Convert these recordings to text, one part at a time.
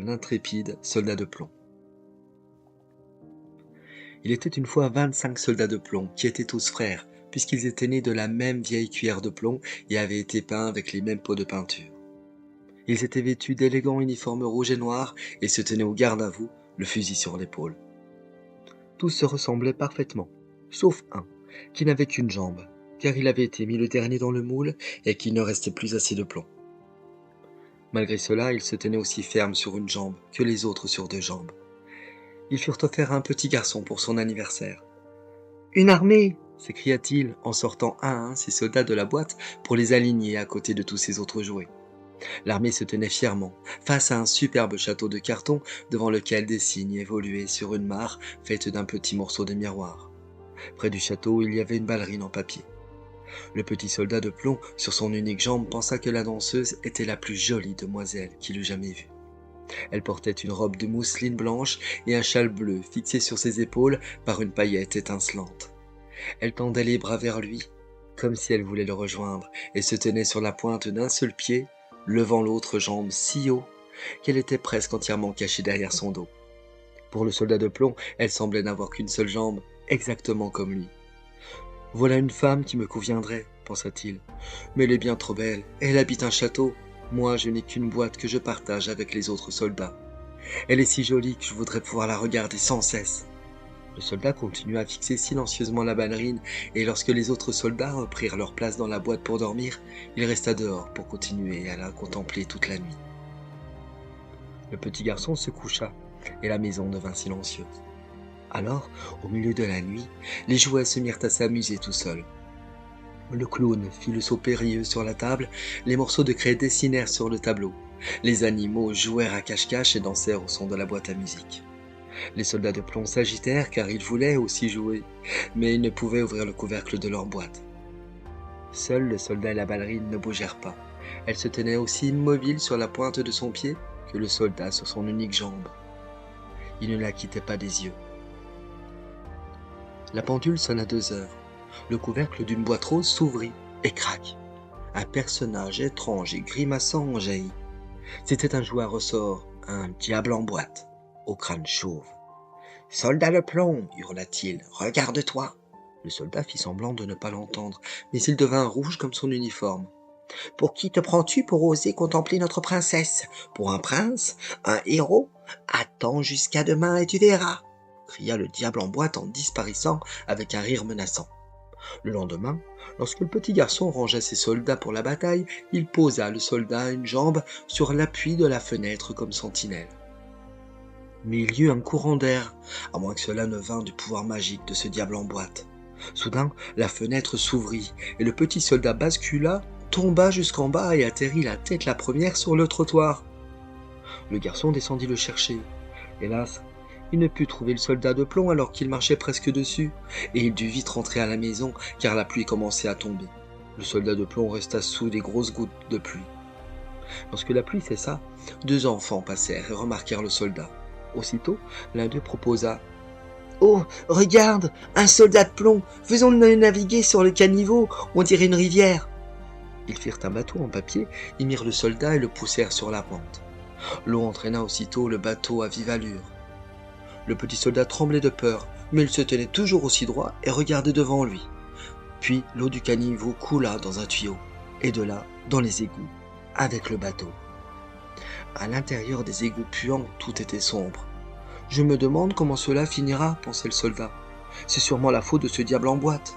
L'intrépide soldat de plomb. Il était une fois 25 soldats de plomb qui étaient tous frères, puisqu'ils étaient nés de la même vieille cuillère de plomb et avaient été peints avec les mêmes pots de peinture. Ils étaient vêtus d'élégants uniformes rouges et noirs et se tenaient au garde à vous, le fusil sur l'épaule. Tous se ressemblaient parfaitement, sauf un, qui n'avait qu'une jambe, car il avait été mis le dernier dans le moule et qu'il ne restait plus assez de plomb. Malgré cela, il se tenait aussi ferme sur une jambe que les autres sur 2 jambes. Ils furent offerts à un petit garçon pour son anniversaire. « Une armée !» s'écria-t-il en sortant un à un ses soldats de la boîte pour les aligner à côté de tous ses autres jouets. L'armée se tenait fièrement face à un superbe château de carton devant lequel des cygnes évoluaient sur une mare faite d'un petit morceau de miroir. Près du château, il y avait une ballerine en papier. Le petit soldat de plomb, sur son unique jambe, pensa que la danseuse était la plus jolie demoiselle qu'il eût jamais vue. Elle portait une robe de mousseline blanche et un châle bleu fixé sur ses épaules par une paillette étincelante. Elle tendait les bras vers lui, comme si elle voulait le rejoindre, et se tenait sur la pointe d'un seul pied, levant l'autre jambe si haut qu'elle était presque entièrement cachée derrière son dos. Pour le soldat de plomb, elle semblait n'avoir qu'une seule jambe, exactement comme lui. « Voilà une femme qui me conviendrait, pensa-t-il. Mais elle est bien trop belle, elle habite un château. Moi, je n'ai qu'une boîte que je partage avec les autres soldats. Elle est si jolie que je voudrais pouvoir la regarder sans cesse. » Le soldat continua à fixer silencieusement la ballerine, et lorsque les autres soldats reprirent leur place dans la boîte pour dormir, il resta dehors pour continuer à la contempler toute la nuit. Le petit garçon se coucha, et la maison devint silencieuse. Alors, au milieu de la nuit, les jouets se mirent à s'amuser tout seuls. Le clown fit le saut périlleux sur la table, les morceaux de craie dessinèrent sur le tableau. Les animaux jouèrent à cache-cache et dansèrent au son de la boîte à musique. Les soldats de plomb s'agitèrent car ils voulaient aussi jouer, mais ils ne pouvaient ouvrir le couvercle de leur boîte. Seuls le soldat et la ballerine ne bougèrent pas. Elle se tenait aussi immobile sur la pointe de son pied que le soldat sur son unique jambe. Il ne la quittait pas des yeux. La pendule sonna 2 heures. Le couvercle d'une boîte rose s'ouvrit et craque. Un personnage étrange et grimaçant en jaillit. C'était un jouet à ressort, un diable en boîte, au crâne chauve. « Soldat de plomb !» hurla-t-il. « Regarde-toi !» Le soldat fit semblant de ne pas l'entendre, mais il devint rouge comme son uniforme. « Pour qui te prends-tu pour oser contempler notre princesse? Pour un prince? Un héros? Attends jusqu'à demain et tu verras !» cria le diable en boîte en disparaissant avec un rire menaçant. Le lendemain, lorsque le petit garçon rangea ses soldats pour la bataille, il posa le soldat à une jambe sur l'appui de la fenêtre comme sentinelle. Mais il y eut un courant d'air, à moins que cela ne vînt du pouvoir magique de ce diable en boîte. Soudain, la fenêtre s'ouvrit et le petit soldat bascula, tomba jusqu'en bas et atterrit la tête la première sur le trottoir. Le garçon descendit le chercher. Hélas, il ne put trouver le soldat de plomb alors qu'il marchait presque dessus, et il dut vite rentrer à la maison car la pluie commençait à tomber. Le soldat de plomb resta sous des grosses gouttes de pluie. Lorsque la pluie cessa, 2 enfants passèrent et remarquèrent le soldat. Aussitôt, l'un d'eux proposa « Oh, regarde, un soldat de plomb, faisons-le naviguer sur le caniveau, on dirait une rivière. » Ils firent un bateau en papier, y mirent le soldat et le poussèrent sur la pente. L'eau entraîna aussitôt le bateau à vive allure. Le petit soldat tremblait de peur, mais il se tenait toujours aussi droit et regardait devant lui. Puis l'eau du caniveau coula dans un tuyau, et de là, dans les égouts, avec le bateau. À l'intérieur des égouts puants, tout était sombre. « Je me demande comment cela finira, » pensait le soldat. « C'est sûrement la faute de ce diable en boîte. »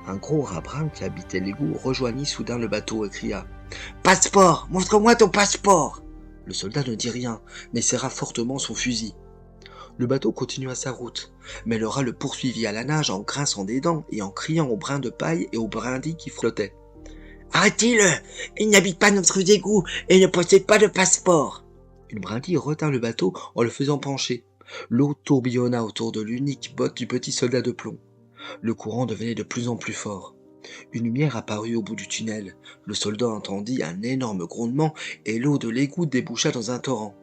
Un gros rat brun qui habitait l'égout rejoignit soudain le bateau et cria « Passeport, montre-moi ton passeport !» Le soldat ne dit rien, mais serra fortement son fusil. Le bateau continua sa route, mais le rat le poursuivit à la nage en grinçant des dents et en criant aux brins de paille et aux brindilles qui flottaient. « Arrêtez-le! Il n'habite pas notre égout et ne possède pas de passeport !» Une brindille retint le bateau en le faisant pencher. L'eau tourbillonna autour de l'unique botte du petit soldat de plomb. Le courant devenait de plus en plus fort. Une lumière apparut au bout du tunnel. Le soldat entendit un énorme grondement et l'eau de l'égout déboucha dans un torrent.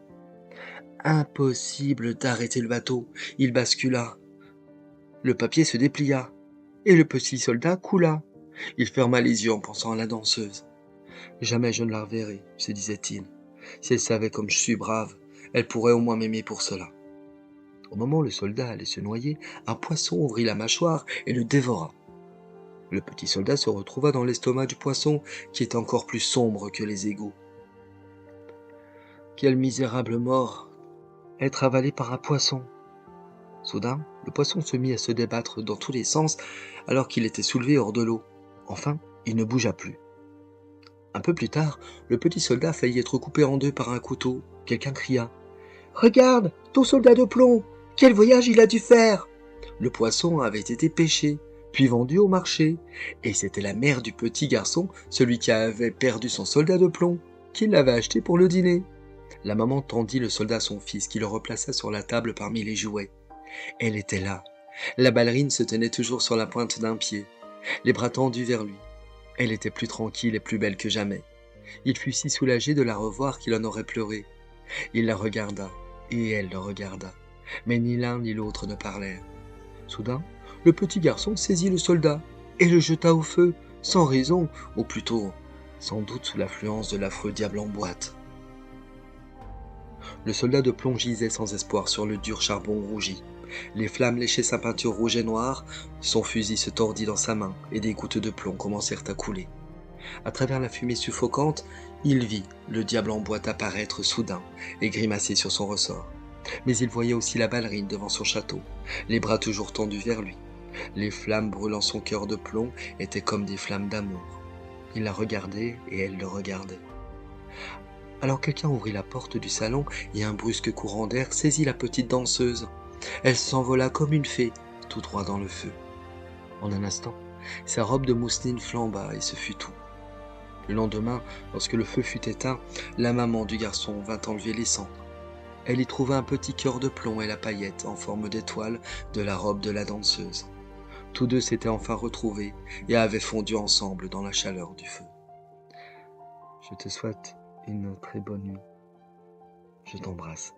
Impossible d'arrêter le bateau, il bascula. Le papier se déplia, et le petit soldat coula. Il ferma les yeux en pensant à la danseuse. « Jamais je ne la reverrai, se disait-il. Si elle savait comme je suis brave, Elle pourrait au moins m'aimer pour cela. Au moment où le soldat allait se noyer, un poisson ouvrit la mâchoire et le dévora. Le petit soldat se retrouva dans l'estomac du poisson, qui était encore plus sombre que les égouts. Quelle misérable mort! Être avalé par un poisson! Soudain, le poisson se mit à se débattre dans tous les sens alors qu'il était soulevé hors de l'eau. Enfin, il ne bougea plus. Un peu plus tard, le petit soldat faillit être coupé en deux par un couteau. Quelqu'un cria: « Regarde, ton soldat de plomb! Quel voyage il a dû faire !» Le poisson avait été pêché, puis vendu au marché, et c'était la mère du petit garçon, celui qui avait perdu son soldat de plomb, qui l'avait acheté pour le dîner. La maman tendit le soldat à son fils, qui le replaça sur la table parmi les jouets. Elle était là. La ballerine se tenait toujours sur la pointe d'un pied, les bras tendus vers lui. Elle était plus tranquille et plus belle que jamais. Il fut si soulagé de la revoir qu'il en aurait pleuré. Il la regarda, et elle le regarda, mais ni l'un ni l'autre ne parlèrent. Soudain, le petit garçon saisit le soldat et le jeta au feu, sans raison, ou plutôt, sans doute sous l'influence de l'affreux diable en boîte. Le soldat de plomb gisait sans espoir sur le dur charbon rougi. Les flammes léchaient sa peinture rouge et noire, son fusil se tordit dans sa main, et des gouttes de plomb commencèrent à couler. À travers la fumée suffocante, il vit le diable en boîte apparaître soudain et grimacer sur son ressort. Mais il voyait aussi la ballerine devant son château, les bras toujours tendus vers lui. Les flammes brûlant son cœur de plomb étaient comme des flammes d'amour. Il la regardait et elle le regardait. Alors quelqu'un ouvrit la porte du salon et un brusque courant d'air saisit la petite danseuse. Elle s'envola comme une fée, tout droit dans le feu. En un instant, sa robe de mousseline flamba et ce fut tout. Le lendemain, lorsque le feu fut éteint, la maman du garçon vint enlever les cendres. Elle y trouva un petit cœur de plomb et la paillette en forme d'étoile de la robe de la danseuse. Tous deux s'étaient enfin retrouvés et avaient fondu ensemble dans la chaleur du feu. Je te souhaite une très bonne nuit. Je t'embrasse.